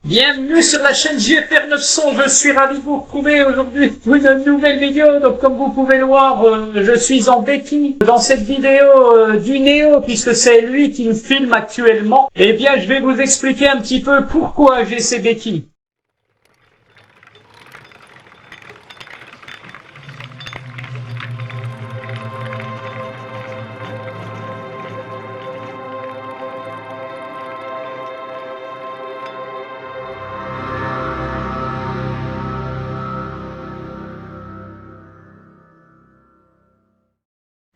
Bienvenue sur la chaîne JFR 900, je suis ravi de vous retrouver aujourd'hui pour une nouvelle vidéo. Donc comme vous pouvez le voir, je suis en béquille dans cette vidéo du Néo, puisque c'est lui qui me filme actuellement. Eh bien je vais vous expliquer un petit peu pourquoi j'ai ces béquilles.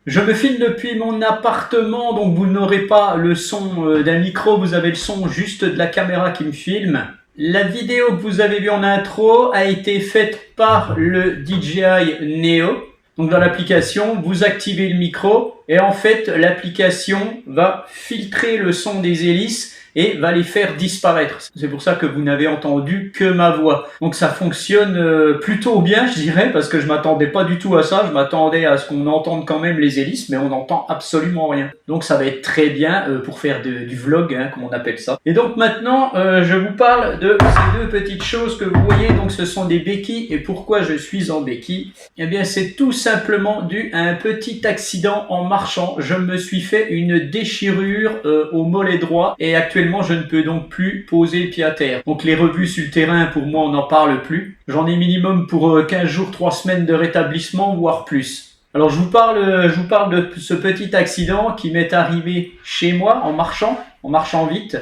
Je me filme depuis mon appartement, donc vous n'aurez pas le son d'un micro, vous avez le son juste de la caméra qui me filme. La vidéo que vous avez vue en intro a été faite par le DJI Neo. Donc dans l'application, vous activez le micro et en fait l'application va filtrer le son des hélices et va les faire disparaître. C'est pour ça que vous n'avez entendu que ma voix. Donc ça fonctionne plutôt bien, je dirais, parce que je m'attendais pas du tout à ça. Je m'attendais à ce qu'on entende quand même les hélices, mais on n'entend absolument rien. Donc ça va être très bien pour faire du vlog, hein, comme on appelle ça. Et donc maintenant, je vous parle de ces deux petites choses que vous voyez. Donc ce sont des béquilles. Et pourquoi je suis en béquille? Eh bien c'est tout simplement dû à un petit accident en marchant. Je me suis fait une déchirure au mollet droit et actuellement je ne peux donc plus poser le pied à terre. Donc les revues sur le terrain, pour moi, on n'en parle plus. J'en ai minimum pour 15 jours, 3 semaines de rétablissement, voire plus. Alors je vous parle de ce petit accident qui m'est arrivé chez moi en marchant vite.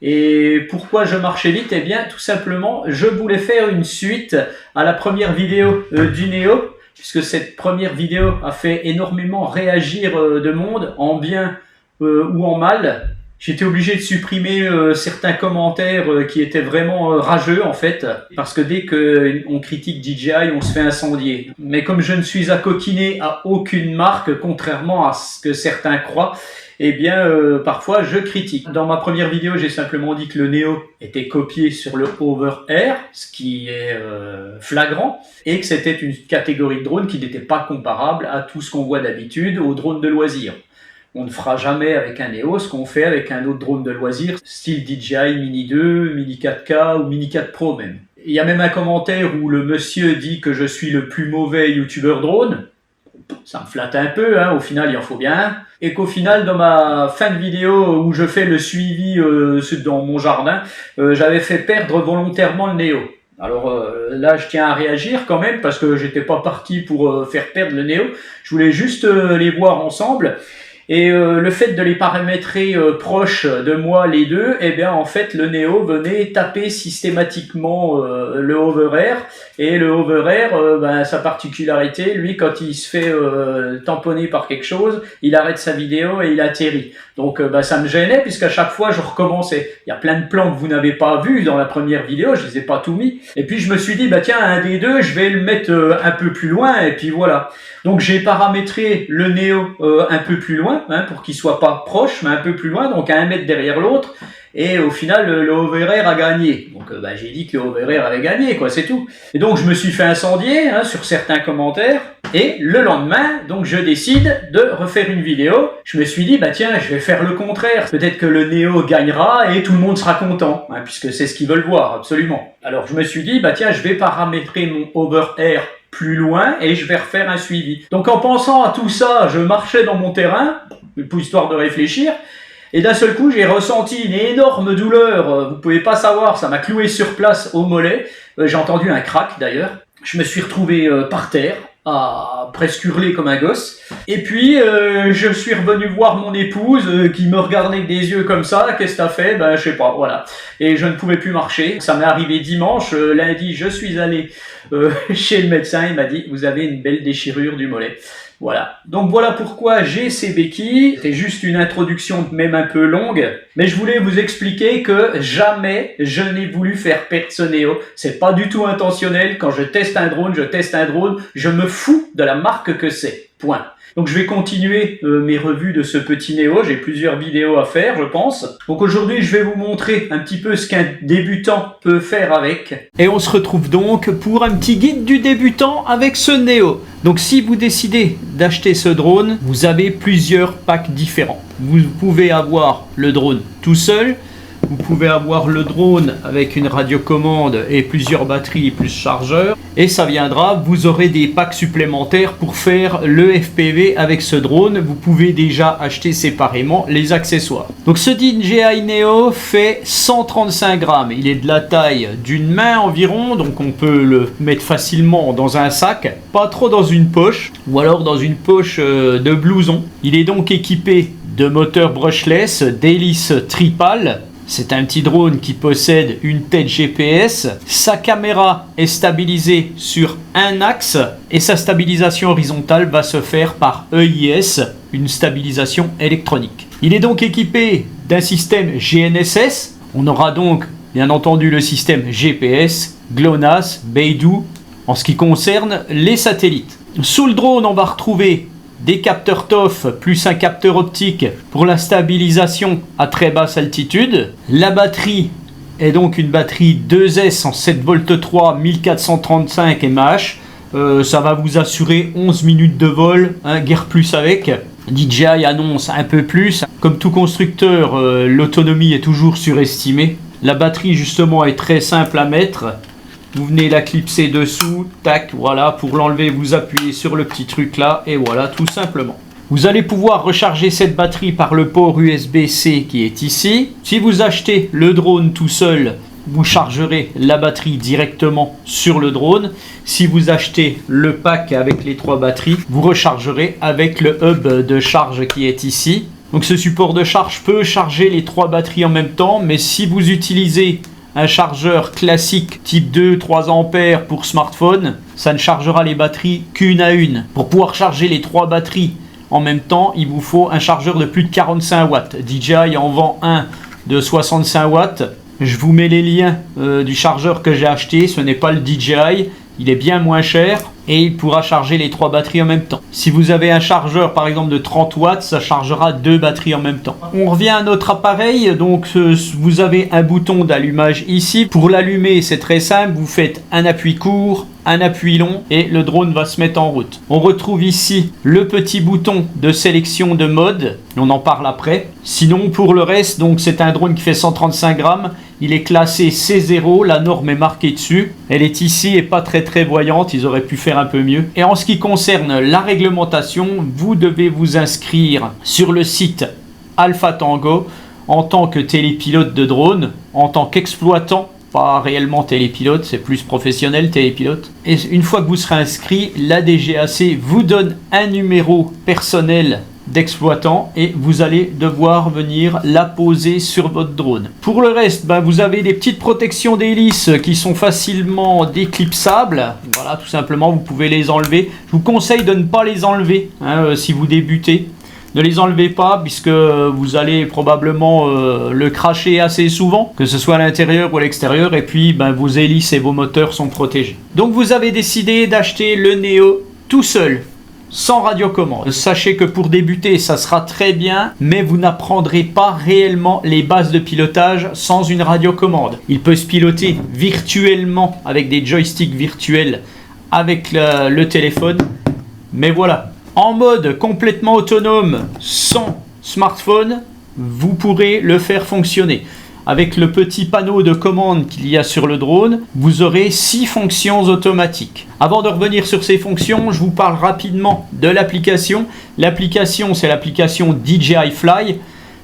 Et pourquoi je marchais vite? Eh bien tout simplement, je voulais faire une suite à la première vidéo du Néo, puisque cette première vidéo a fait énormément réagir de monde, en bien ou en mal. J'étais obligé de supprimer certains commentaires qui étaient vraiment rageux en fait, parce que dès qu'on critique DJI, on se fait incendier. Mais comme je ne suis accoquiné à aucune marque, contrairement à ce que certains croient, eh bien parfois je critique. Dans ma première vidéo, j'ai simplement dit que le Neo était copié sur le Hover Air, ce qui est flagrant, et que c'était une catégorie de drone qui n'était pas comparable à tout ce qu'on voit d'habitude aux drones de loisirs. On ne fera jamais avec un Neo ce qu'on fait avec un autre drone de loisir, style DJI Mini 2, Mini 4K ou Mini 4 Pro même. Il y a même un commentaire où le monsieur dit que je suis le plus mauvais youtubeur drone. Ça me flatte un peu, hein, au final il en faut bien. Et qu'au final, dans ma fin de vidéo où je fais le suivi dans mon jardin, j'avais fait perdre volontairement le Neo. Alors là, je tiens à réagir quand même parce que j'étais pas parti pour faire perdre le Neo. Je voulais juste les voir ensemble. Et le fait de les paramétrer proches de moi les deux, eh bien en fait le Neo venait taper systématiquement le Hover Air, et le Hover Air, sa particularité, lui quand il se fait tamponner par quelque chose, il arrête sa vidéo et il atterrit. Donc ça me gênait puisqu'à chaque fois je recommençais. Il y a plein de plans que vous n'avez pas vus dans la première vidéo, je les ai pas tout mis. Et puis je me suis dit tiens, un des deux, je vais le mettre un peu plus loin et puis voilà. Donc j'ai paramétré le Neo un peu plus loin, hein, pour qu'il soit pas proche, mais un peu plus loin, donc à 1 mètre derrière l'autre. Et au final, le Hover Air a gagné. Donc j'ai dit que le Hover Air avait gagné, quoi, c'est tout. Et donc je me suis fait incendier sur certains commentaires. Et le lendemain, donc je décide de refaire une vidéo. Je me suis dit, tiens, je vais faire le contraire. Peut-être que le Neo gagnera et tout le monde sera content, hein, puisque c'est ce qu'ils veulent voir, absolument. Alors je me suis dit, tiens, je vais paramétrer mon Hover Air plus loin et je vais refaire un suivi. Donc en pensant à tout ça, je marchais dans mon terrain, pour histoire de réfléchir, et d'un seul coup j'ai ressenti une énorme douleur, vous pouvez pas savoir, ça m'a cloué sur place au mollet, j'ai entendu un crack d'ailleurs, je me suis retrouvé par terre, à presque hurler comme un gosse, et puis je suis revenu voir mon épouse qui me regardait avec des yeux comme ça. Qu'est-ce que t'as fait? Je sais pas, voilà. Et je ne pouvais plus marcher, ça m'est arrivé dimanche. Lundi je suis allé chez le médecin, il m'a dit vous avez une belle déchirure du mollet. Voilà, donc voilà pourquoi j'ai ces béquilles. C'était juste une introduction même un peu longue, mais je voulais vous expliquer que jamais je n'ai voulu faire perdre ce Neo. C'est pas du tout intentionnel. Quand je teste un drone, je me fous de la marque que c'est. Point. Donc je vais continuer mes revues de ce petit Neo, j'ai plusieurs vidéos à faire je pense. Donc aujourd'hui je vais vous montrer un petit peu ce qu'un débutant peut faire avec. Et on se retrouve donc pour un petit guide du débutant avec ce Neo. Donc si vous décidez d'acheter ce drone, vous avez plusieurs packs différents. Vous pouvez avoir le drone tout seul, vous pouvez avoir le drone avec une radiocommande et plusieurs batteries plus chargeurs. Et ça viendra, vous aurez des packs supplémentaires pour faire le FPV avec ce drone. Vous pouvez déjà acheter séparément les accessoires. Donc ce DJI Neo fait 135 grammes. Il est de la taille d'une main environ, donc on peut le mettre facilement dans un sac, pas trop dans une poche, ou alors dans une poche de blouson. Il est donc équipé de moteur brushless, d'hélice tripale. C'est un petit drone qui possède une tête GPS. Sa caméra est stabilisée sur un axe et sa stabilisation horizontale va se faire par EIS, une stabilisation électronique. Il est donc équipé d'un système GNSS. On aura donc bien entendu le système GPS, GLONASS, Beidou en ce qui concerne les satellites. Sous le drone, on va retrouver des capteurs TOF plus un capteur optique pour la stabilisation à très basse altitude. La batterie est donc une batterie 2S en 7V3 1435 mAh. Ça va vous assurer 11 minutes de vol, guère plus avec. DJI annonce un peu plus. Comme tout constructeur, l'autonomie est toujours surestimée. La batterie justement est très simple à mettre. Vous venez la clipser dessous, tac, voilà, pour l'enlever, vous appuyez sur le petit truc là, et voilà, tout simplement. Vous allez pouvoir recharger cette batterie par le port USB-C qui est ici. Si vous achetez le drone tout seul, vous chargerez la batterie directement sur le drone. Si vous achetez le pack avec les 3 batteries, vous rechargerez avec le hub de charge qui est ici. Donc ce support de charge peut charger les 3 batteries en même temps, mais si vous utilisez un chargeur classique type 2-3 ampères pour smartphone, ça ne chargera les batteries qu'une à une. Pour pouvoir charger les 3 batteries en même temps, il vous faut un chargeur de plus de 45 watts. DJI en vend un de 65 watts. Je vous mets les liens du chargeur que j'ai acheté. Ce n'est pas le DJI, il est bien moins cher et il pourra charger les 3 batteries en même temps. Si vous avez un chargeur par exemple de 30 watts, ça chargera 2 batteries en même temps. On revient à notre appareil, donc vous avez un bouton d'allumage ici. Pour l'allumer, c'est très simple, vous faites un appui court, un appui long et le drone va se mettre en route. On retrouve ici le petit bouton de sélection de mode, on en parle après. Sinon pour le reste, donc c'est un drone qui fait 135 grammes, il est classé C0, la norme est marquée dessus. Elle est ici et pas très voyante, ils auraient pu faire un peu mieux. Et en ce qui concerne la réglementation, vous devez vous inscrire sur le site Alpha Tango en tant que télépilote de drone, en tant qu'exploitant, pas réellement télépilote, c'est plus professionnel télépilote. Et une fois que vous serez inscrit, la DGAC vous donne un numéro personnel d'exploitant et vous allez devoir venir la poser sur votre drone. Pour le reste, vous avez des petites protections d'hélice qui sont facilement déclipsables. Voilà, tout simplement, vous pouvez les enlever. Je vous conseille de ne pas les enlever si vous débutez. Ne les enlevez pas puisque vous allez probablement le cracher assez souvent, que ce soit à l'intérieur ou à l'extérieur, et puis vos hélices et vos moteurs sont protégés. Donc vous avez décidé d'acheter le Neo tout seul, sans radiocommande. Sachez que pour débuter, ça sera très bien, mais vous n'apprendrez pas réellement les bases de pilotage sans une radiocommande. Il peut se piloter virtuellement avec des joysticks virtuels avec le téléphone, mais voilà. En mode complètement autonome, sans smartphone, vous pourrez le faire fonctionner. Avec le petit panneau de commande qu'il y a sur le drone, vous aurez 6 fonctions automatiques. Avant de revenir sur ces fonctions, je vous parle rapidement de l'application. L'application, c'est l'application DJI Fly.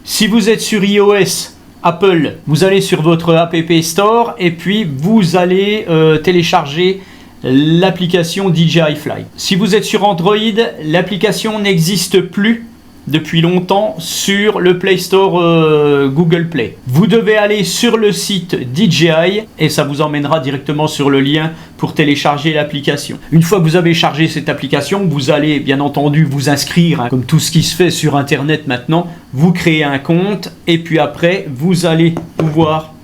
Si vous êtes sur iOS, Apple, vous allez sur votre App Store et puis vous allez télécharger l'application DJI Fly. Si vous êtes sur Android, l'application n'existe plus depuis longtemps sur le Play Store Google Play. Vous devez aller sur le site DJI et ça vous emmènera directement sur le lien pour télécharger l'application. Une fois que vous avez chargé cette application, vous allez bien entendu vous inscrire, comme tout ce qui se fait sur Internet maintenant. Vous créez un compte et puis après, vous allez pouvoir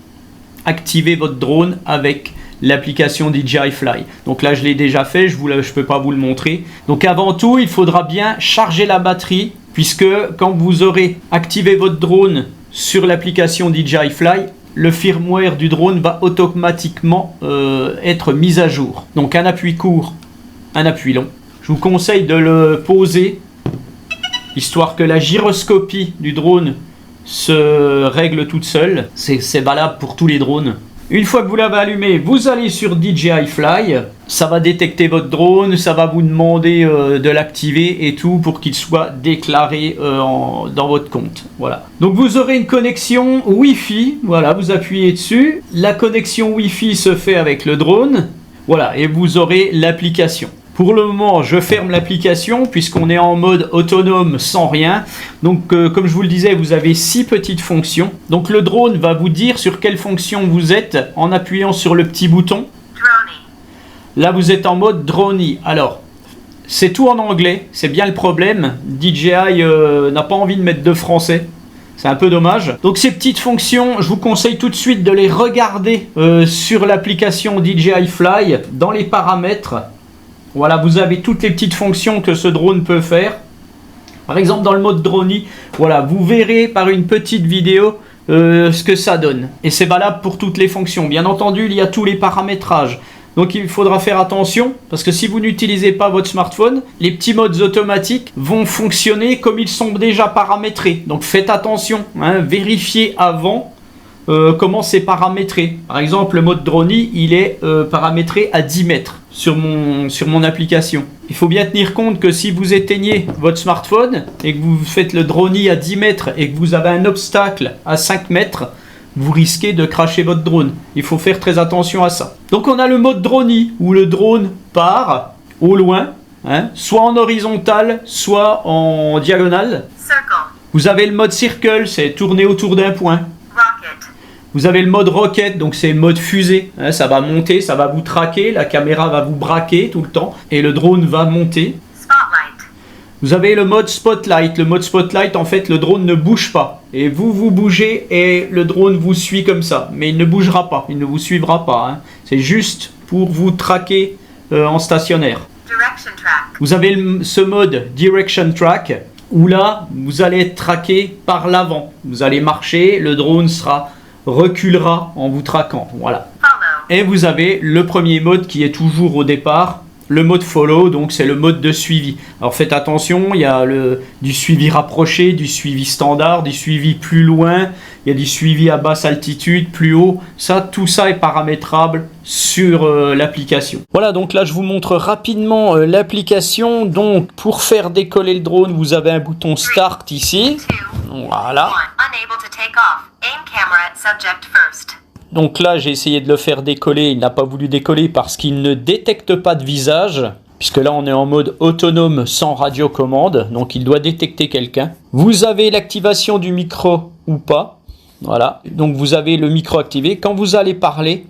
activer votre drone avec l'application DJI Fly. Donc là, je l'ai déjà fait, je ne peux pas vous le montrer. Donc avant tout, il faudra bien charger la batterie, puisque quand vous aurez activé votre drone sur l'application DJI Fly, le firmware du drone va automatiquement être mis à jour. Donc un appui court, un appui long. Je vous conseille de le poser, histoire que la gyroscopie du drone se règle toute seule. C'est valable pour tous les drones. Une fois que vous l'avez allumé, vous allez sur DJI Fly. Ça va détecter votre drone, ça va vous demander de l'activer et tout pour qu'il soit déclaré dans votre compte. Voilà. Donc vous aurez une connexion Wi-Fi. Voilà, vous appuyez dessus. La connexion Wi-Fi se fait avec le drone. Voilà, et vous aurez l'application. Pour le moment, je ferme l'application puisqu'on est en mode autonome sans rien. Donc, comme je vous le disais, vous avez 6 petites fonctions. Donc, le drone va vous dire sur quelle fonction vous êtes en appuyant sur le petit bouton. Droney. Là, vous êtes en mode Droney. Alors, c'est tout en anglais. C'est bien le problème. DJI n'a pas envie de mettre de français. C'est un peu dommage. Donc ces petites fonctions, je vous conseille tout de suite de les regarder sur l'application DJI Fly dans les paramètres. Voilà, vous avez toutes les petites fonctions que ce drone peut faire. Par exemple, dans le mode Droney, voilà, vous verrez par une petite vidéo ce que ça donne. Et c'est valable pour toutes les fonctions. Bien entendu, il y a tous les paramétrages. Donc il faudra faire attention parce que si vous n'utilisez pas votre smartphone, les petits modes automatiques vont fonctionner comme ils sont déjà paramétrés. Donc faites attention, hein, vérifiez avant comment c'est paramétré. Par exemple, le mode Droney, il est paramétré à 10 mètres sur mon application. Il faut bien tenir compte que si vous éteignez votre smartphone et que vous faites le Droney à 10 mètres et que vous avez un obstacle à 5 mètres, vous risquez de crasher votre drone. Il faut faire très attention à ça. Donc on a le mode Droney où le drone part au loin, hein, soit en horizontal, soit en diagonale. Circle. Vous avez le mode Circle, c'est tourner autour d'un point. Rocket. Vous avez le mode Rocket, donc c'est mode fusée. Hein, ça va monter, ça va vous traquer, la caméra va vous braquer tout le temps et le drone va monter. Spotlight. Vous avez le mode Spotlight. Le mode Spotlight, en fait, le drone ne bouge pas. Et vous bougez et le drone vous suit comme ça. Mais il ne bougera pas, il ne vous suivra pas. Hein. C'est juste pour vous traquer en stationnaire. Direction Track. Vous avez ce mode Direction Track où là, vous allez être traqué par l'avant. Vous allez marcher, le drone reculera en vous traquant. Voilà. Et vous avez le premier mode qui est toujours au départ. Le mode follow, donc c'est le mode de suivi. Alors faites attention, il y a du suivi rapproché, du suivi standard, du suivi plus loin, il y a du suivi à basse altitude, plus haut. Ça, tout ça est paramétrable sur l'application. Voilà, donc là je vous montre rapidement l'application. Donc pour faire décoller le drone, vous avez un bouton Start ici. Voilà. Donc là, j'ai essayé de le faire décoller, il n'a pas voulu décoller parce qu'il ne détecte pas de visage, puisque là on est en mode autonome sans radiocommande, donc il doit détecter quelqu'un. Vous avez l'activation du micro ou pas, voilà, donc vous avez le micro activé. Quand vous allez parler,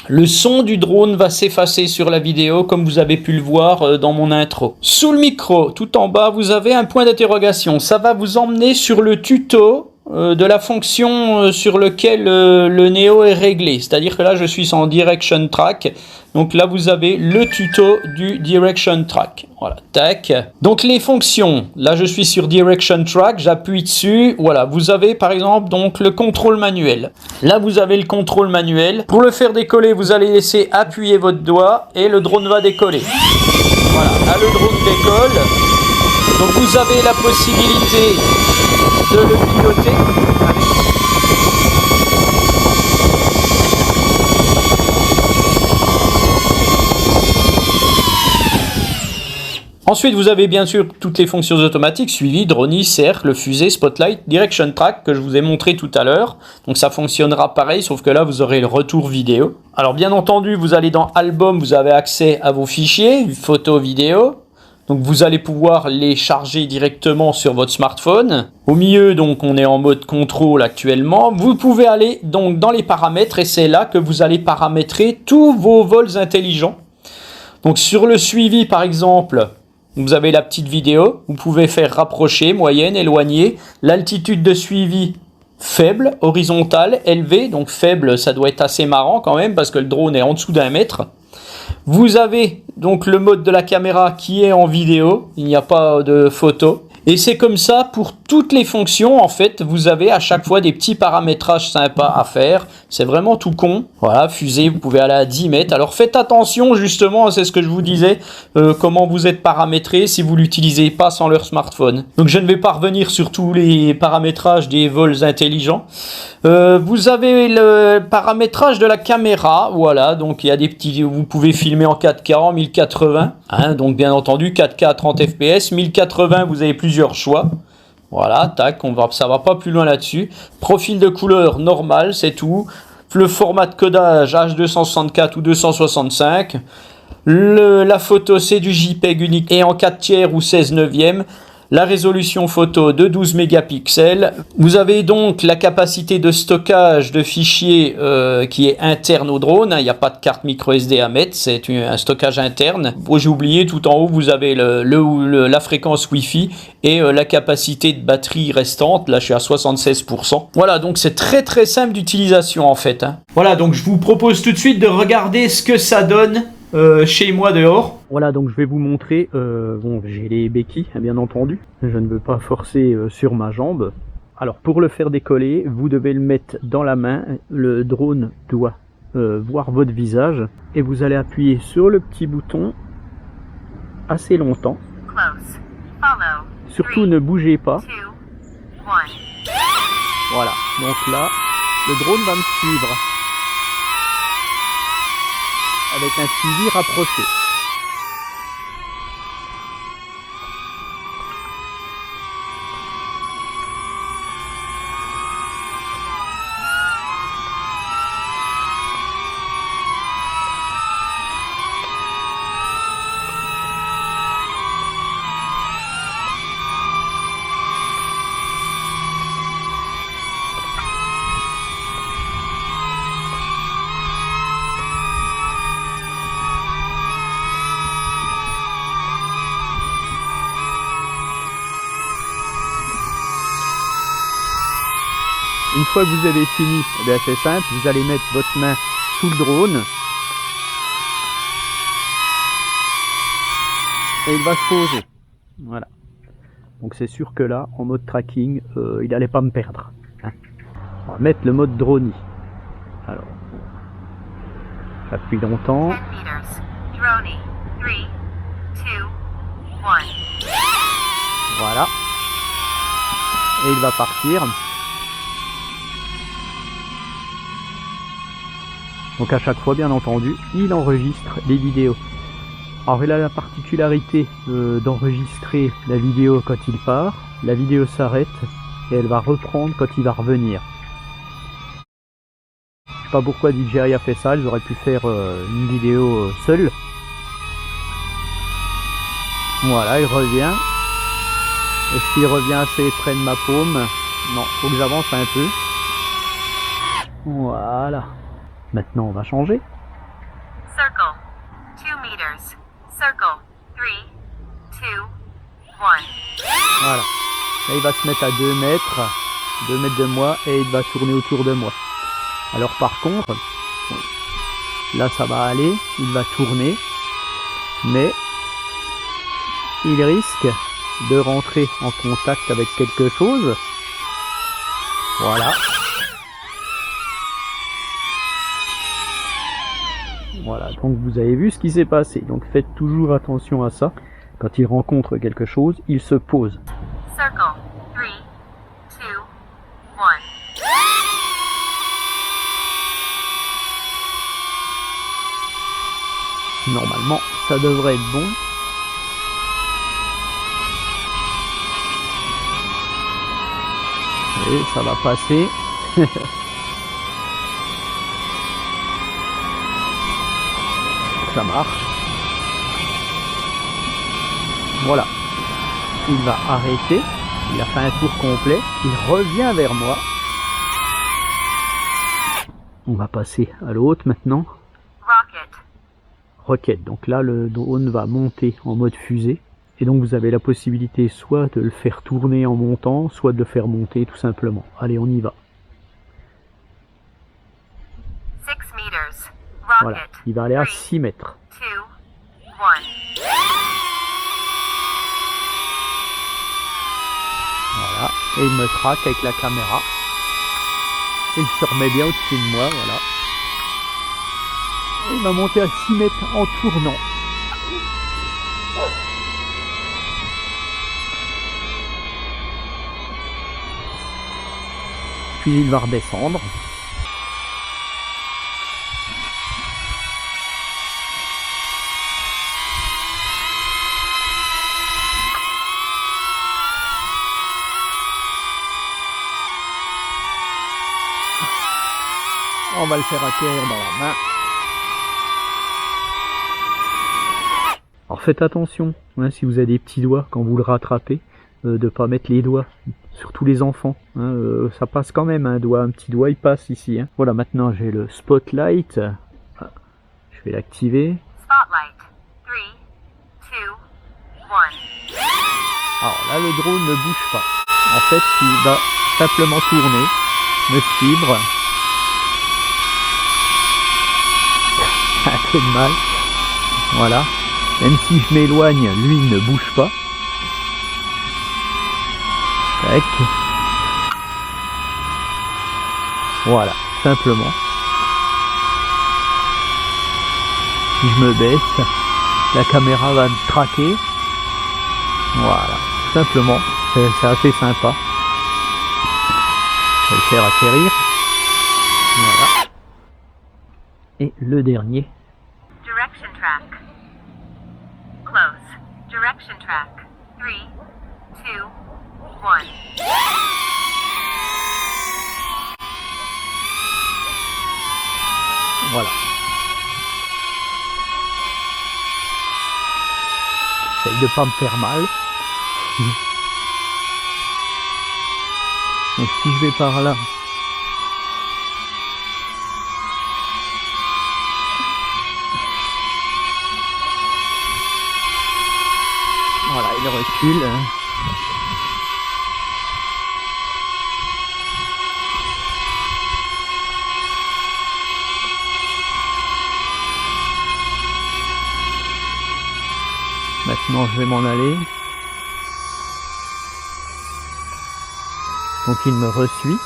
le son du drone va s'effacer sur la vidéo, comme vous avez pu le voir dans mon intro. Sous le micro, tout en bas, vous avez un point d'interrogation, ça va vous emmener sur le tuto de la fonction sur lequel le Neo est réglé. C'est-à-dire que là, je suis en Direction Track. Donc là, vous avez le tuto du Direction Track. Voilà, tac. Donc les fonctions, là, je suis sur Direction Track, j'appuie dessus. Voilà, vous avez par exemple donc le contrôle manuel. Là, vous avez le contrôle manuel. Pour le faire décoller, vous allez laisser appuyer votre doigt et le drone va décoller. Voilà, là, le drone décolle. Donc vous avez la possibilité de le piloter. Ensuite, vous avez bien sûr toutes les fonctions automatiques, suivi, Droney, cercle, fusée, spotlight, direction track que je vous ai montré tout à l'heure. Donc ça fonctionnera pareil, sauf que là, vous aurez le retour vidéo. Alors bien entendu, vous allez dans Album, vous avez accès à vos fichiers, photos, vidéos. Donc vous allez pouvoir les charger directement sur votre smartphone. Au milieu, donc on est en mode contrôle actuellement. Vous pouvez aller donc dans les paramètres et c'est là que vous allez paramétrer tous vos vols intelligents. Donc sur le suivi par exemple, vous avez la petite vidéo. Vous pouvez faire rapprocher, moyenne, éloigner. L'altitude de suivi faible, horizontale, élevée. Donc faible, ça doit être assez marrant quand même parce que le drone est en dessous d'1 mètre. Vous avez donc le mode de la caméra qui est en vidéo, il n'y a pas de photo. Et c'est comme ça pour toutes les fonctions, en fait, vous avez à chaque fois des petits paramétrages sympas à faire. C'est vraiment tout con. Voilà, fusée, vous pouvez aller à 10 mètres. Alors faites attention, justement, c'est ce que je vous disais, comment vous êtes paramétré si vous l'utilisez pas sans leur smartphone. Donc je ne vais pas revenir sur tous les paramétrages des vols intelligents. Vous avez le paramétrage de la caméra. Voilà, donc il y a des petits... Vous pouvez filmer en 4K, en 1080. Hein, donc bien entendu, 4K à 30 FPS. 1080, vous avez plusieurs choix. Voilà, tac, ça va pas plus loin là-dessus. Profil de couleur normal, c'est tout. Le format de codage H264 ou 265. La photo, c'est du JPEG unique et en 4 tiers ou 16 neuvième. La résolution photo de 12 mégapixels. Vous avez donc la capacité de stockage de fichiers qui est interne au drone. Il n'y a pas de carte micro SD à mettre, c'est un stockage interne. Oh, j'ai oublié, tout en haut, vous avez la fréquence Wi-Fi et la capacité de batterie restante. Là, je suis à 76%. Voilà, donc c'est très très simple d'utilisation en fait. Hein. Voilà, donc je vous propose tout de suite de regarder ce que ça donne chez moi dehors. Voilà, donc je vais vous montrer, bon, j'ai les béquilles bien entendu, je ne veux pas forcer sur ma jambe. Alors pour le faire décoller, vous devez le mettre dans la main, le drone doit voir votre visage et vous allez appuyer sur le petit bouton assez longtemps. Surtout ne bougez pas. Voilà, donc là, le drone va me suivre avec un suivi rapproché. Une fois que vous avez fini, eh bien c'est simple, vous allez mettre votre main sous le drone et il va se poser. Voilà. Donc c'est sûr que là, en mode tracking, il n'allait pas me perdre. Hein. On va mettre le mode drone. Alors, j'appuie longtemps. Voilà. Et il va partir. Donc à chaque fois, bien entendu, il enregistre les vidéos. Alors il a la particularité d'enregistrer la vidéo quand il part. La vidéo s'arrête et elle va reprendre quand il va revenir. Je sais pas pourquoi DJI a fait ça, ils auraient pu faire une vidéo seule. Voilà, il revient. Est-ce qu'il revient assez près de ma paume? Non, faut que j'avance un peu. Voilà. Maintenant, on va changer. Circle, 2 meters. Circle, 3, 2, 1. Voilà. Là, il va se mettre à 2 mètres de moi et il va tourner autour de moi. Alors, par contre, là, ça va aller. Il va tourner. Mais, il risque de rentrer en contact avec quelque chose. Voilà. Voilà, donc vous avez vu ce qui s'est passé. Donc faites toujours attention à ça. Quand il rencontre quelque chose, il se pose. Circle, 3, 2, 1. Normalement, ça devrait être bon. Et ça va passer. Ça marche. Voilà. Il va arrêter. Il a fait un tour complet. Il revient vers moi. On va passer à l'autre maintenant. Rocket. Donc là, le drone va monter en mode fusée. Et donc vous avez la possibilité soit de le faire tourner en montant, soit de le faire monter tout simplement. Allez, on y va. 6 meters. Voilà, il va aller à 6 mètres. 2, 1. Voilà. Et il me traque avec la caméra. Il se remet bien au-dessus de moi, voilà. Et il va monter à 6 mètres en tournant. Puis il va redescendre. On va le faire atterrir dans la main. Alors faites attention, hein, si vous avez des petits doigts quand vous le rattrapez, de ne pas mettre les doigts, surtout les enfants. Hein, ça passe quand même, un petit doigt il passe ici. Hein. Voilà, maintenant j'ai le spotlight. Je vais l'activer. Spotlight. 3, 2, 1. Alors là le drone ne bouge pas. En fait il va simplement tourner, me suivre. Un peu de mal. Voilà. Même si je m'éloigne, lui il ne bouge pas. Tac. Voilà, simplement. Si je me baisse, la caméra va me traquer. Voilà, simplement. C'est assez sympa. Je vais le faire atterrir. Voilà. Et le dernier. Direction track. Close. Direction track. 3, 2, 1. Voilà. J'essaye de pas me faire mal. Donc si je vais par là, voilà, il recule. Maintenant je vais m'en aller. Donc il me resuit.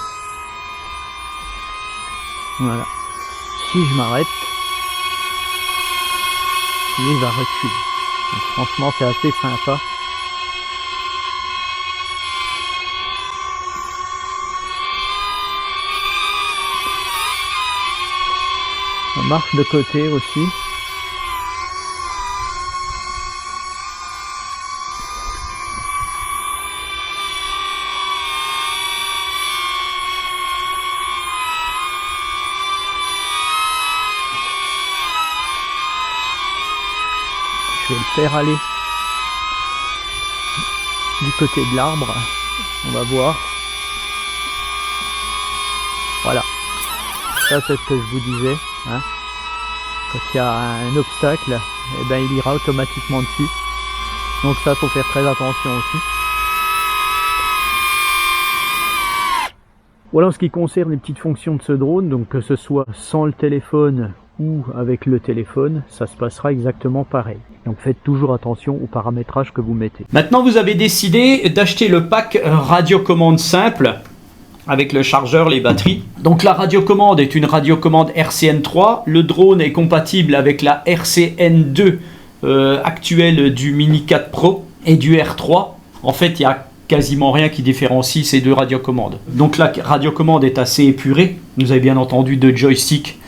Voilà. Si je m'arrête, il va reculer. Donc, franchement c'est assez sympa. Ça marche de côté aussi. Je vais le faire aller du côté de l'arbre. On va voir. Voilà. Ça c'est ce que je vous disais. Hein. Quand il y a un obstacle, eh ben, il ira automatiquement dessus. Donc ça, faut faire très attention aussi. Voilà en ce qui concerne les petites fonctions de ce drone. Donc que ce soit sans le téléphone ou avec le téléphone, ça se passera exactement pareil. Donc faites toujours attention au paramétrage que vous mettez. Maintenant, vous avez décidé d'acheter le pack radiocommande simple avec le chargeur, les batteries. Donc la radiocommande est une radiocommande RCN3. Le drone est compatible avec la RCN2 actuelle du Mini 4 Pro et du R3. En fait, il y a quasiment rien qui différencie ces deux radiocommandes. Donc la radiocommande est assez épurée. Vous avez bien entendu deux joysticks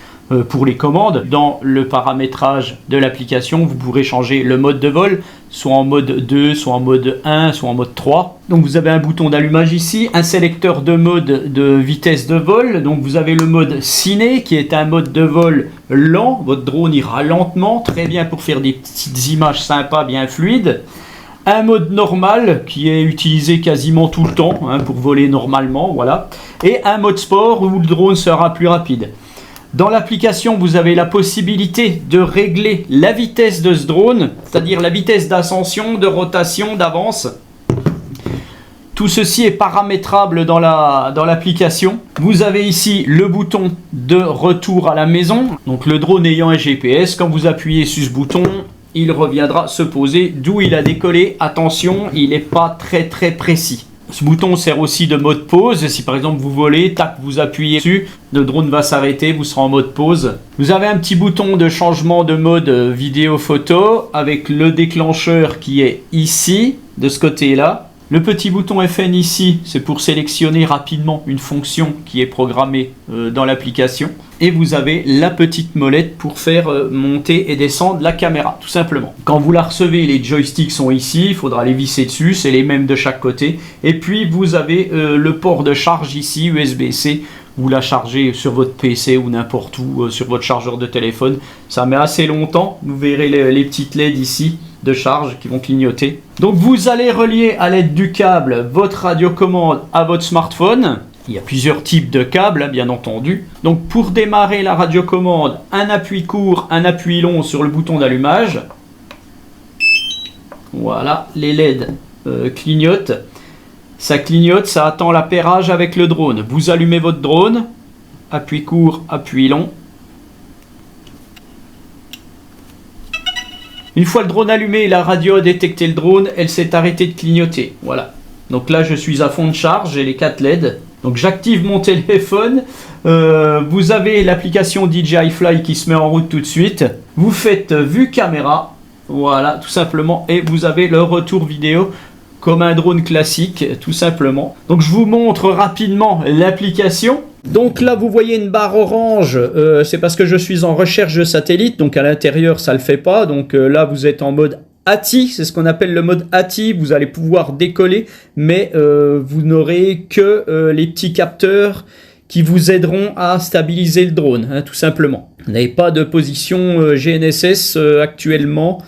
pour les commandes. Dans le paramétrage de l'application, vous pourrez changer le mode de vol, soit en mode 2, soit en mode 1, soit en mode 3. Donc vous avez un bouton d'allumage ici, un sélecteur de mode de vitesse de vol. Donc vous avez le mode ciné qui est un mode de vol lent. Votre drone ira lentement, très bien pour faire des petites images sympas, bien fluides. Un mode normal qui est utilisé quasiment tout le temps hein, pour voler normalement, voilà. Et un mode sport où le drone sera plus rapide. Dans l'application, vous avez la possibilité de régler la vitesse de ce drone, c'est-à-dire la vitesse d'ascension, de rotation, d'avance. Tout ceci est paramétrable dans l'application. Vous avez ici le bouton de retour à la maison. Donc le drone ayant un GPS, quand vous appuyez sur ce bouton, il reviendra se poser d'où il a décollé. Attention, il n'est pas très précis. Ce bouton sert aussi de mode pause. Si par exemple vous volez, tac, vous appuyez dessus, le drone va s'arrêter, vous serez en mode pause. Vous avez un petit bouton de changement de mode vidéo-photo avec le déclencheur qui est ici, de ce côté-là. Le petit bouton FN ici, c'est pour sélectionner rapidement une fonction qui est programmée dans l'application. Et vous avez la petite molette pour faire monter et descendre la caméra, tout simplement. Quand vous la recevez, les joysticks sont ici, il faudra les visser dessus, c'est les mêmes de chaque côté. Et puis vous avez le port de charge ici, USB-C. Vous la chargez sur votre PC ou n'importe où, sur votre chargeur de téléphone. Ça met assez longtemps, vous verrez les petites LED ici de charge qui vont clignoter. Donc vous allez relier à l'aide du câble votre radiocommande à votre smartphone. Il y a plusieurs types de câbles, bien entendu. Donc pour démarrer la radiocommande, un appui court, un appui long sur le bouton d'allumage. Voilà, les LED clignotent. Ça clignote, ça attend l'appairage avec le drone. Vous allumez votre drone, appui court, appui long. Une fois le drone allumé, la radio a détecté le drone, elle s'est arrêtée de clignoter. Voilà. Donc là, je suis à fond de charge, j'ai les 4 LED. Donc j'active mon téléphone. Vous avez l'application DJI Fly qui se met en route tout de suite. Vous faites vue caméra. Voilà, tout simplement. Et vous avez le retour vidéo comme un drone classique, tout simplement. Donc je vous montre rapidement l'application. Donc là vous voyez une barre orange, c'est parce que je suis en recherche de satellite, donc à l'intérieur ça le fait pas. Donc là vous êtes en mode ATI, c'est ce qu'on appelle le mode ATI. Vous allez pouvoir décoller, mais vous n'aurez que les petits capteurs qui vous aideront à stabiliser le drone, hein, tout simplement. Vous n'avez pas de position GNSS actuellement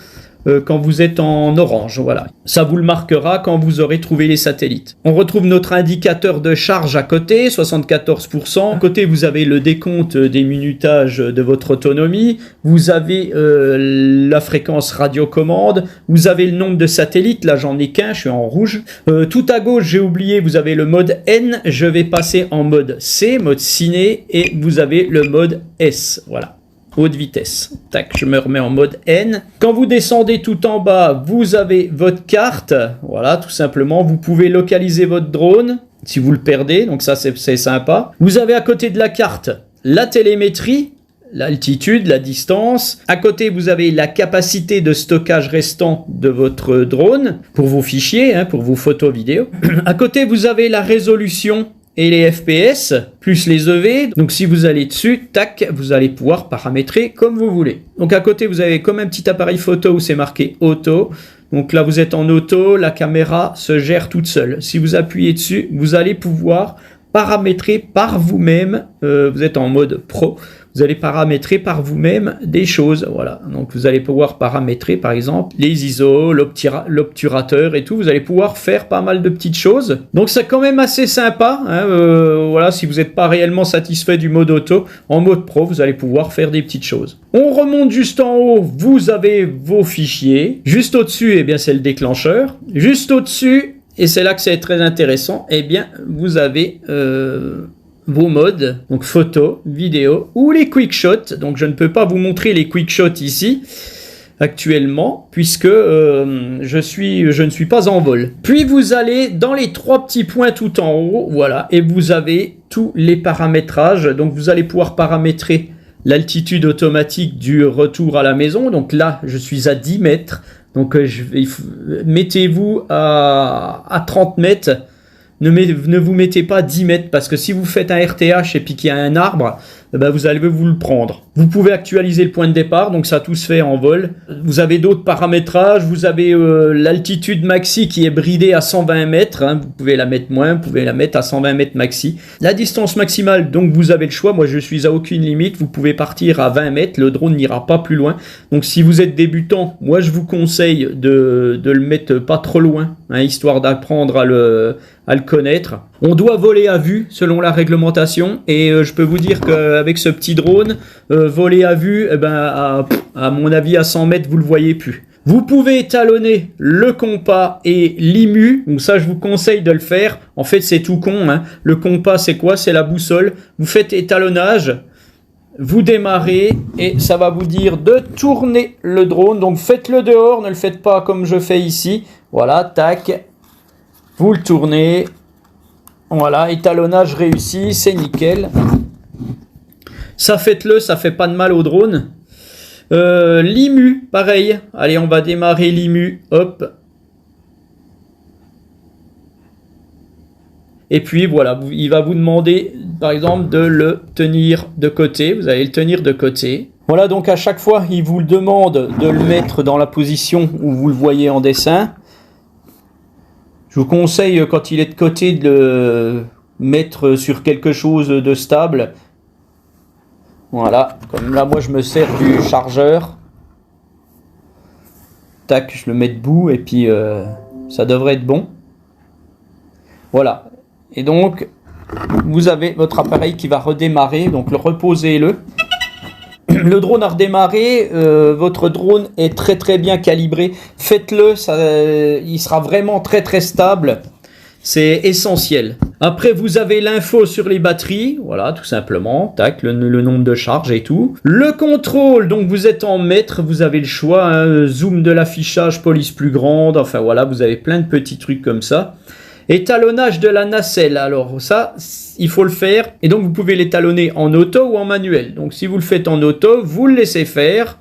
quand vous êtes en orange, voilà. Ça vous le marquera quand vous aurez trouvé les satellites. On retrouve notre indicateur de charge à côté, 74%. À côté, vous avez le décompte des minutages de votre autonomie. Vous avez la fréquence radiocommande. Vous avez le nombre de satellites. Là, j'en ai qu'un, je suis en rouge. Tout à gauche, j'ai oublié, vous avez le mode N. Je vais passer en mode C, mode ciné. Et vous avez le mode S, voilà. Haute vitesse. Tac, je me remets en mode N. Quand vous descendez tout en bas, vous avez votre carte. Voilà, tout simplement. Vous pouvez localiser votre drone si vous le perdez. Donc ça, c'est sympa. Vous avez à côté de la carte la télémétrie, l'altitude, la distance. À côté, vous avez la capacité de stockage restant de votre drone pour vos fichiers, hein, pour vos photos vidéo. À côté, vous avez la résolution et les FPS, plus les EV. Donc si vous allez dessus, tac, vous allez pouvoir paramétrer comme vous voulez. Donc à côté, vous avez comme un petit appareil photo où c'est marqué auto. Donc là, vous êtes en auto, la caméra se gère toute seule. Si vous appuyez dessus, vous allez pouvoir paramétrer par vous-même. Vous êtes en mode pro. Vous allez paramétrer par vous-même des choses. Voilà. Donc vous allez pouvoir paramétrer par exemple les ISO, l'obturateur et tout. Vous allez pouvoir faire pas mal de petites choses. Donc c'est quand même assez sympa. Hein. Voilà, si vous n'êtes pas réellement satisfait du mode auto, en mode pro, vous allez pouvoir faire des petites choses. On remonte juste en haut. Vous avez vos fichiers. Juste au-dessus, eh bien c'est le déclencheur. Juste au-dessus, et c'est là que c'est très intéressant, eh bien vous avez vos modes, donc photo, vidéo ou les quick shots. Donc je ne peux pas vous montrer les quick shots ici actuellement puisque je ne suis pas en vol. Puis vous allez dans les 3 petits points tout en haut, voilà, et vous avez tous les paramétrages. Donc vous allez pouvoir paramétrer l'altitude automatique du retour à la maison. Donc là, je suis à 10 mètres. Donc mettez-vous à 30 mètres. Ne vous mettez pas 10 mètres parce que si vous faites un RTH et puis qu'il y a un arbre, ben vous allez vous le prendre. Vous pouvez actualiser le point de départ, donc ça tout se fait en vol. Vous avez d'autres paramétrages, vous avez l'altitude maxi qui est bridée à 120 mètres. Hein. Vous pouvez la mettre moins, vous pouvez la mettre à 120 mètres maxi. La distance maximale, donc vous avez le choix. Moi je suis à aucune limite, vous pouvez partir à 20 mètres, le drone n'ira pas plus loin. Donc si vous êtes débutant, moi je vous conseille de le mettre pas trop loin, hein, histoire d'apprendre à le connaître. On doit voler à vue selon la réglementation et je peux vous dire qu'avec ce petit drone, voler à vue, eh ben, à mon avis à 100 mètres vous le voyez plus. Vous pouvez étalonner le compas et l'IMU, donc ça je vous conseille de le faire. En fait c'est tout con, hein. Le compas c'est quoi? C'est la boussole. Vous faites étalonnage, vous démarrez et ça va vous dire de tourner le drone. Donc faites-le dehors, ne le faites pas comme je fais ici. Voilà, tac. Vous le tournez. Voilà, étalonnage réussi, c'est nickel. Ça faites-le, ça fait pas de mal au drone. L'IMU, pareil. Allez, on va démarrer l'IMU. Hop. Et puis voilà, il va vous demander par exemple de le tenir de côté. Vous allez le tenir de côté. Voilà, donc à chaque fois, il vous demande de le mettre dans la position où vous le voyez en dessin. Je vous conseille, quand il est de côté, de le mettre sur quelque chose de stable. Voilà, comme là, moi, je me sers du chargeur. Tac, je le mets debout et puis ça devrait être bon. Voilà. Et donc, vous avez votre appareil qui va redémarrer. Donc, reposez-le. Le drone a redémarré. Votre drone est très très bien calibré. Faites-le, il sera vraiment très très stable. C'est essentiel. Après, vous avez l'info sur les batteries. Voilà, tout simplement. Tac, le nombre de charges et tout. Le contrôle, donc vous êtes en mètres. Vous avez le choix. Hein, zoom de l'affichage, police plus grande. Enfin voilà, vous avez plein de petits trucs comme ça. Étalonnage de la nacelle, alors ça, il faut le faire. Et donc vous pouvez l'étalonner en auto ou en manuel. Donc si vous le faites en auto, vous le laissez faire.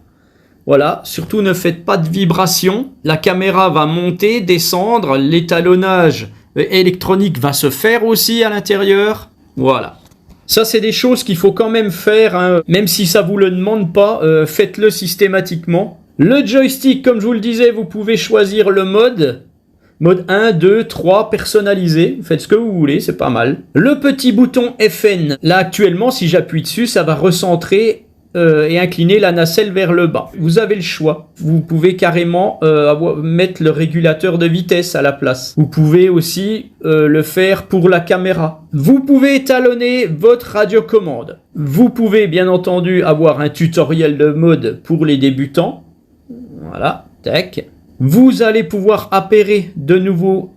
Voilà, surtout ne faites pas de vibration. La caméra va monter, descendre. L'étalonnage électronique va se faire aussi à l'intérieur. Voilà. Ça, c'est des choses qu'il faut quand même faire. Hein. Même si ça ne vous le demande pas, faites-le systématiquement. Le joystick, comme je vous le disais, vous pouvez choisir le mode. Mode 1, 2, 3, personnalisé. Faites ce que vous voulez, c'est pas mal. Le petit bouton FN. Là, actuellement, si j'appuie dessus, ça va recentrer et incliner la nacelle vers le bas. Vous avez le choix. Vous pouvez carrément mettre le régulateur de vitesse à la place. Vous pouvez aussi le faire pour la caméra. Vous pouvez étalonner votre radiocommande. Vous pouvez, bien entendu, avoir un tutoriel de mode pour les débutants. Voilà, tac. Vous allez pouvoir appairer de nouveau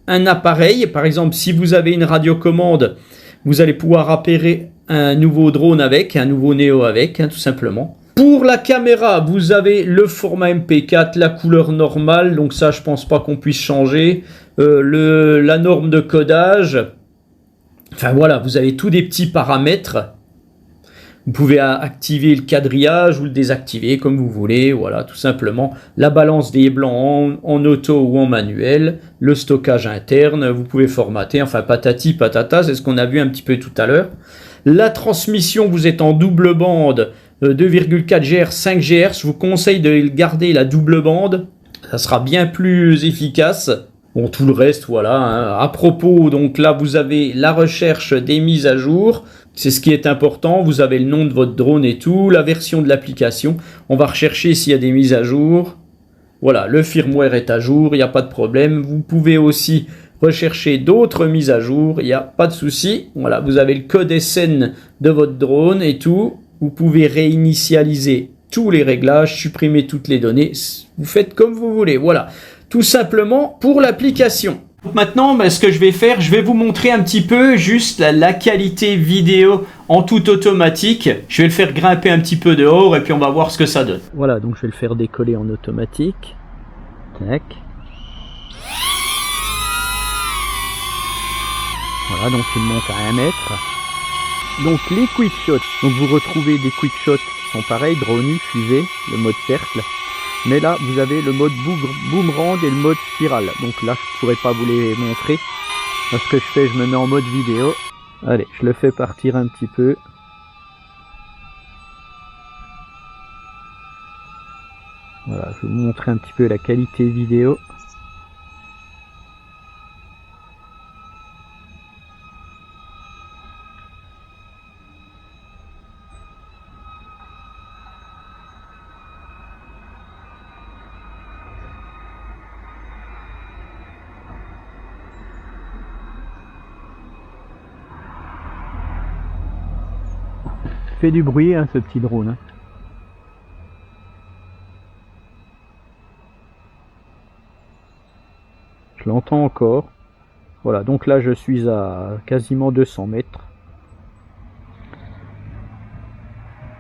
un appareil. Par exemple, si vous avez une radiocommande, vous allez pouvoir appairer un nouveau drone avec, un nouveau Neo avec, hein, tout simplement. Pour la caméra, vous avez le format MP4, la couleur normale. Donc ça, je pense pas qu'on puisse changer. La norme de codage. Enfin voilà, vous avez tous des petits paramètres. Vous pouvez activer le quadrillage ou le désactiver comme vous voulez, voilà, tout simplement. La balance des blancs en auto ou en manuel, le stockage interne, vous pouvez formater, enfin patati patata, c'est ce qu'on a vu un petit peu tout à l'heure. La transmission, vous êtes en double bande, 2,4 GHz, 5 GHz, je vous conseille de garder la double bande, ça sera bien plus efficace. Bon, tout le reste, voilà. Hein. À propos, donc là, vous avez la recherche des mises à jour. C'est ce qui est important. Vous avez le nom de votre drone et tout, la version de l'application. On va rechercher s'il y a des mises à jour. Voilà, le firmware est à jour, il n'y a pas de problème. Vous pouvez aussi rechercher d'autres mises à jour, il n'y a pas de souci. Voilà, vous avez le code SN de votre drone et tout. Vous pouvez réinitialiser tous les réglages, supprimer toutes les données. Vous faites comme vous voulez, voilà. Tout simplement pour l'application. Maintenant, ce que je vais faire, je vais vous montrer un petit peu juste la qualité vidéo en tout automatique. Je vais le faire grimper un petit peu dehors et puis on va voir ce que ça donne. Voilà, donc je vais le faire décoller en automatique. Tac. Voilà, donc il monte à 1 mètre. Donc les quick shots. Donc vous retrouvez des quick shots qui sont pareils, drone, fusée, le mode cercle. Mais là, vous avez le mode boomerang et le mode spirale. Donc là, je pourrais pas vous les montrer. Là, ce que je fais, je me mets en mode vidéo. Allez, je le fais partir un petit peu. Voilà, je vais vous montrer un petit peu la qualité vidéo. Fait du bruit, hein, ce petit drone. Hein. Je l'entends encore. Voilà, donc là je suis à quasiment 200 mètres.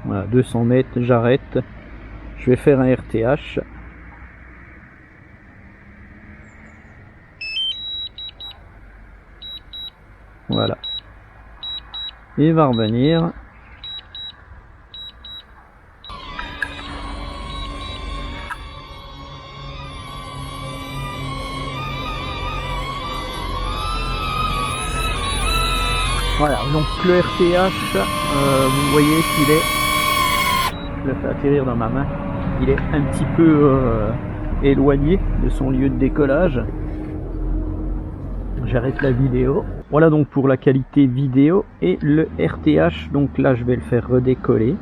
Voilà, 200 mètres, j'arrête. Je vais faire un RTH. Voilà. Il va revenir. Voilà, donc le RTH, vous voyez qu'il est, je le fais atterrir dans ma main, il est un petit peu éloigné de son lieu de décollage. J'arrête la vidéo. Voilà donc pour la qualité vidéo et le RTH, donc là je vais le faire redécoller.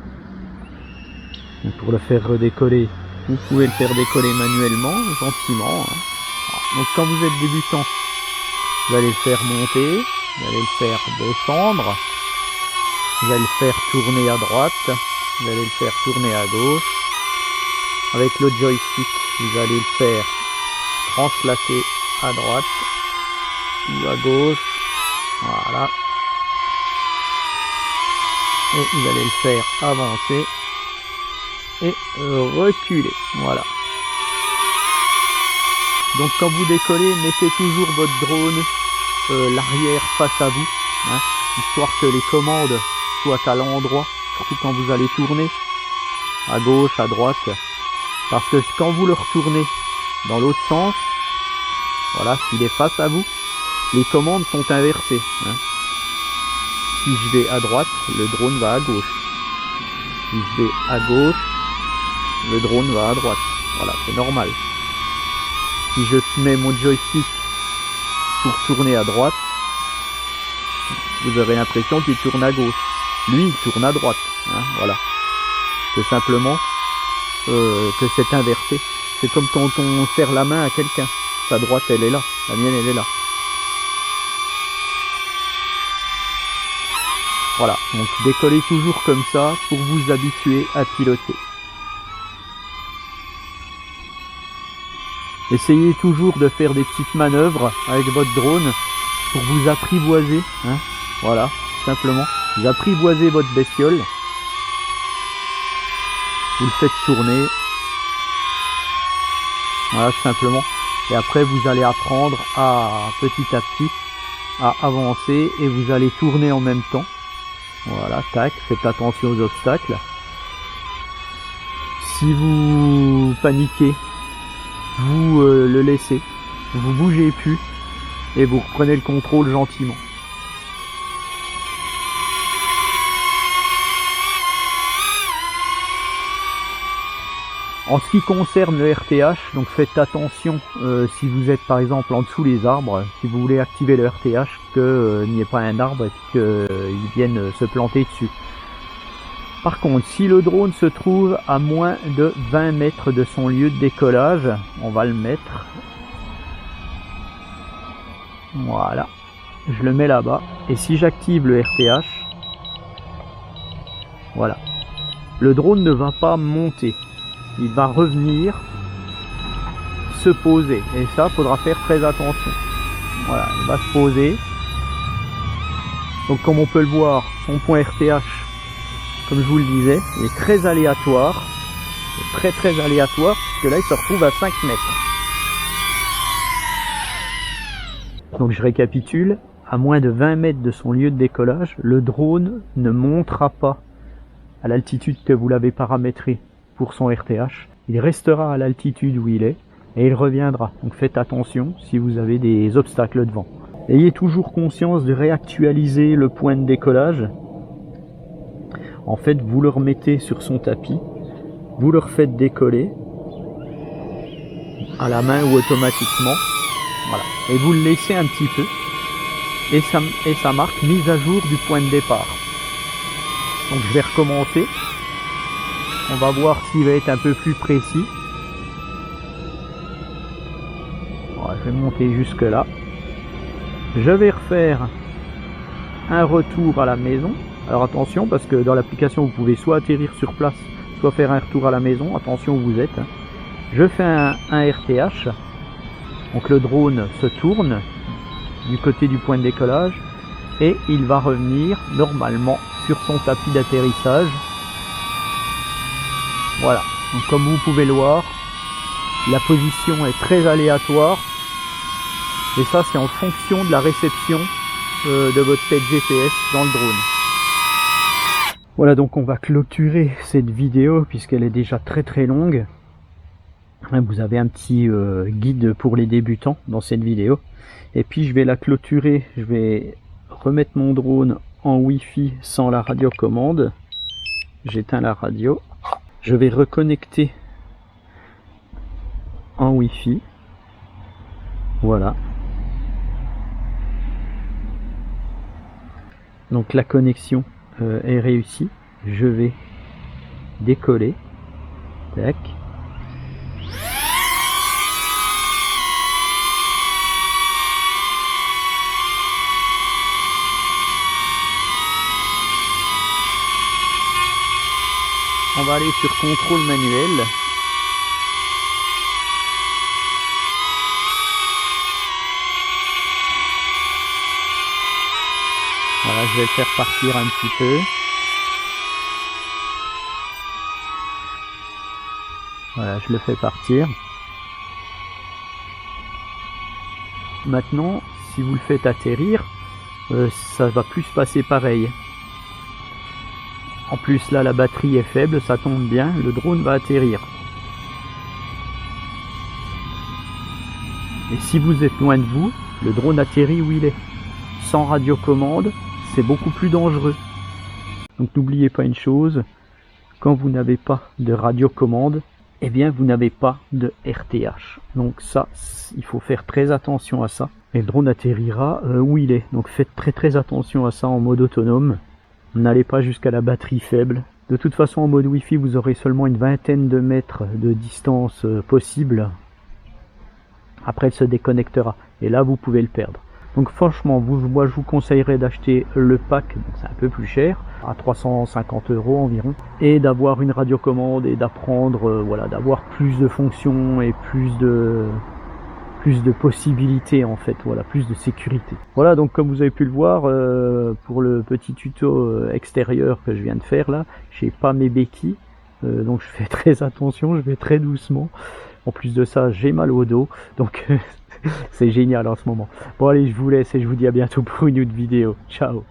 Donc pour le faire redécoller, vous pouvez le faire décoller manuellement, gentiment. Donc quand vous êtes débutant, vous allez le faire monter. Vous allez le faire descendre, vous allez le faire tourner à droite, vous allez le faire tourner à gauche. Avec le joystick, vous allez le faire translater à droite ou à gauche. Voilà. Et vous allez le faire avancer et reculer. Voilà. Donc quand vous décollez, mettez toujours votre drone l'arrière face à vous, hein, histoire que les commandes soient à l'endroit, surtout quand vous allez tourner à gauche, à droite, parce que quand vous le retournez dans l'autre sens, voilà, s'il est face à vous, les commandes sont inversées, hein. Si je vais à droite, le drone va à gauche. Si je vais à gauche, le drone va à droite. Voilà, c'est normal. Si je mets mon joystick pour tourner à droite, vous aurez l'impression qu'il tourne à gauche. Lui, il tourne à droite. Hein, voilà. C'est simplement que c'est inversé. C'est comme quand on serre la main à quelqu'un. Sa droite, elle est là. La mienne, elle est là. Voilà. Donc, décollez toujours comme ça pour vous habituer à piloter. Essayez toujours de faire des petites manœuvres avec votre drone pour vous apprivoiser, hein, voilà, simplement. Vous apprivoisez votre bestiole. Vous le faites tourner. Voilà, tout simplement. Et après, vous allez apprendre à, petit à petit, à avancer et vous allez tourner en même temps. Voilà, tac, faites attention aux obstacles. Si vous paniquez, vous le laissez, vous bougez plus et vous reprenez le contrôle gentiment. En ce qui concerne le RTH, donc faites attention si vous êtes par exemple en dessous des arbres, si vous voulez activer le RTH, qu'il n'y ait pas un arbre et qu'il vienne se planter dessus. Par contre, si le drone se trouve à moins de 20 mètres de son lieu de décollage, on va le mettre. Voilà. Je le mets là-bas. Et si j'active le RTH, voilà. Le drone ne va pas monter. Il va revenir se poser. Et ça, il faudra faire très attention. Voilà, il va se poser. Donc comme on peut le voir, son point RTH, comme je vous le disais, il est très aléatoire. Très aléatoire, parce que là il se retrouve à 5 mètres. Donc je récapitule, à moins de 20 mètres de son lieu de décollage, le drone ne montera pas à l'altitude que vous l'avez paramétré pour son RTH. Il restera à l'altitude où il est et il reviendra. Donc faites attention si vous avez des obstacles devant. Ayez toujours conscience de réactualiser le point de décollage. En fait, vous le remettez sur son tapis, vous le refaites décoller à la main ou automatiquement. Voilà. Et vous le laissez un petit peu et ça marque mise à jour du point de départ. Donc je vais recommencer. On va voir s'il va être un peu plus précis. Voilà, je vais monter jusque là. Je vais refaire un retour à la maison. Alors attention, parce que dans l'application vous pouvez soit atterrir sur place, soit faire un retour à la maison. Attention où vous êtes. Je fais un RTH. Donc le drone se tourne du côté du point de décollage et il va revenir normalement sur son tapis d'atterrissage. Voilà, donc comme vous pouvez le voir, la position est très aléatoire et ça c'est en fonction de la réception de votre tête GPS dans le drone. Voilà, donc on va clôturer cette vidéo puisqu'elle est déjà très longue. Vous avez un petit guide pour les débutants dans cette vidéo. Et puis je vais la clôturer, je vais remettre mon drone en Wi-Fi sans la radiocommande. J'éteins la radio. Je vais reconnecter en Wi-Fi. Voilà. Donc la connexion est réussie. Je vais décoller. Tac. On va aller sur contrôle manuel. Voilà, je vais le faire partir un petit peu. Voilà, je le fais partir. Maintenant, si vous le faites atterrir, ça va plus se passer pareil. En plus là la batterie est faible, ça tombe bien, le drone va atterrir. Et si vous êtes loin de vous, le drone atterrit où il est. Sans radiocommande, c'est beaucoup plus dangereux. Donc n'oubliez pas une chose, quand vous n'avez pas de radiocommande, eh bien vous n'avez pas de RTH. Donc ça, il faut faire très attention à ça. Et le drone atterrira où il est. Donc faites très attention à ça en mode autonome. N'allez pas jusqu'à la batterie faible. De toute façon, en mode Wi-Fi, vous aurez seulement une vingtaine de mètres de distance possible. Après, elle se déconnectera. Et là, vous pouvez le perdre. Donc franchement, moi, je vous conseillerais d'acheter le pack. C'est un peu plus cher, à 350 € environ. Et d'avoir une radiocommande et d'apprendre, voilà, d'avoir plus de fonctions et plus de possibilités en fait, voilà, plus de sécurité. Voilà, donc comme vous avez pu le voir, pour le petit tuto extérieur que je viens de faire là, j'ai pas mes béquilles, donc je fais très attention, je vais très doucement. En plus de ça, j'ai mal au dos, donc c'est génial en ce moment. Bon allez, je vous laisse et je vous dis à bientôt pour une autre vidéo. Ciao.